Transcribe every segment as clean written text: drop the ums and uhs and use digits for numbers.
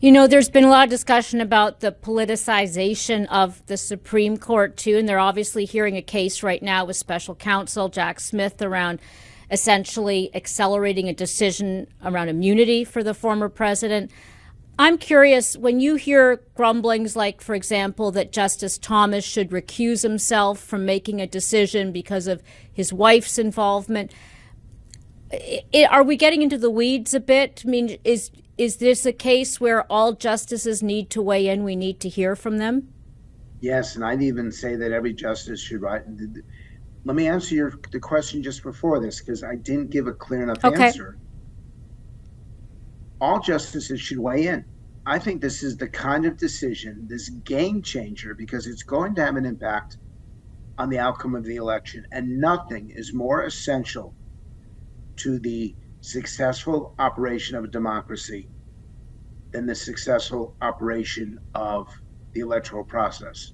You know, there's been a lot of discussion about the politicization of the Supreme Court, too, and they're obviously hearing a case right now with special counsel Jack Smith around essentially accelerating a decision around immunity for the former president. I'm curious, when you hear grumblings like, for example, that Justice Thomas should recuse himself from making a decision because of his wife's involvement, are we getting into the weeds a bit? I mean, is this a case where all justices need to weigh in? We need to hear from them? Yes, and I'd even say that every justice should write. Let me answer the question just before this, because I didn't give a clear enough answer. All justices should weigh in. I think this is the kind of decision, this game changer, because it's going to have an impact on the outcome of the election. And nothing is more essential to the successful operation of a democracy than the successful operation of the electoral process.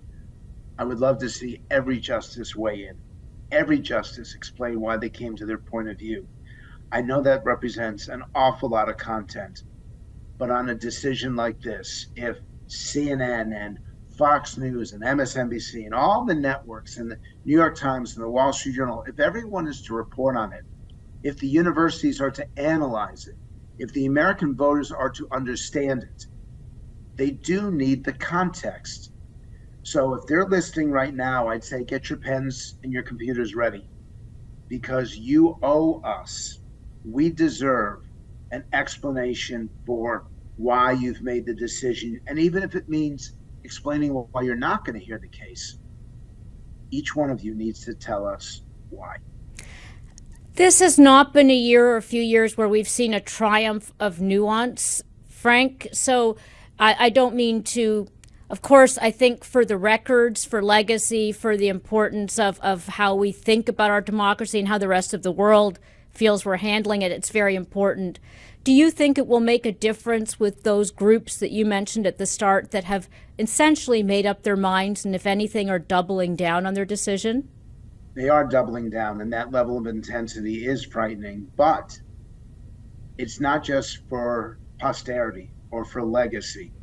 I would love to see every justice weigh in, every justice explain why they came to their point of view. I know that represents an awful lot of content, but on a decision like this, if CNN and Fox News and MSNBC and all the networks and the New York Times and the Wall Street Journal, if everyone is to report on it, if the universities are to analyze it, if the American voters are to understand it, they do need the context. So if they're listening right now, I'd say get your pens and your computers ready, because you owe us. We deserve an explanation for why you've made the decision. And even if it means explaining why you're not going to hear the case, each one of you needs to tell us why. This has not been a year or a few years where we've seen a triumph of nuance, Frank. So I don't mean to, of course, I think for the records, for legacy, for the importance of how we think about our democracy and how the rest of the world feels we're handling it, it's very important. Do you think it will make a difference with those groups that you mentioned at the start that have essentially made up their minds and, if anything, are doubling down on their decision? They are doubling down, and that level of intensity is frightening. But it's not just for posterity or for legacy.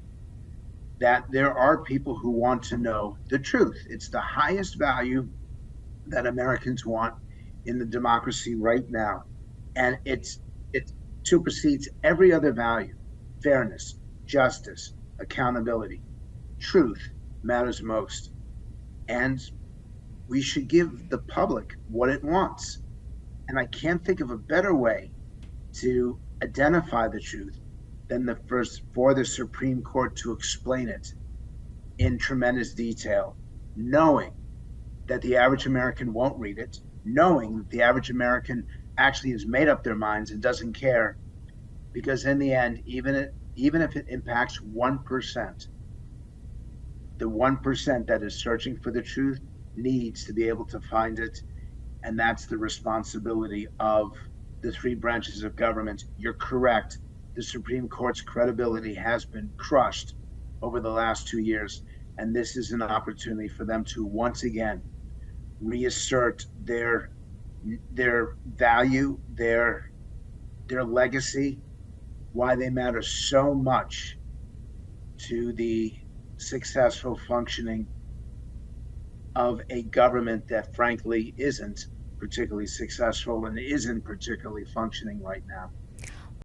That there are people who want to know the truth. It's the highest value that Americans want in the democracy right now. And it supersedes every other value. Fairness, justice, accountability, truth matters most. And we should give the public what it wants. And I can't think of a better way to identify the truth than for the Supreme Court to explain it in tremendous detail, knowing that the average American won't read it, knowing that the average American actually has made up their minds and doesn't care, because in the end, even if it impacts 1%, the 1% that is searching for the truth needs to be able to find it. And that's the responsibility of the three branches of government. You're correct. The Supreme Court's credibility has been crushed over the last 2 years. And this is an opportunity for them to once again reassert their value, their legacy, why they matter so much to the successful functioning of a government that frankly isn't particularly successful and isn't particularly functioning right now.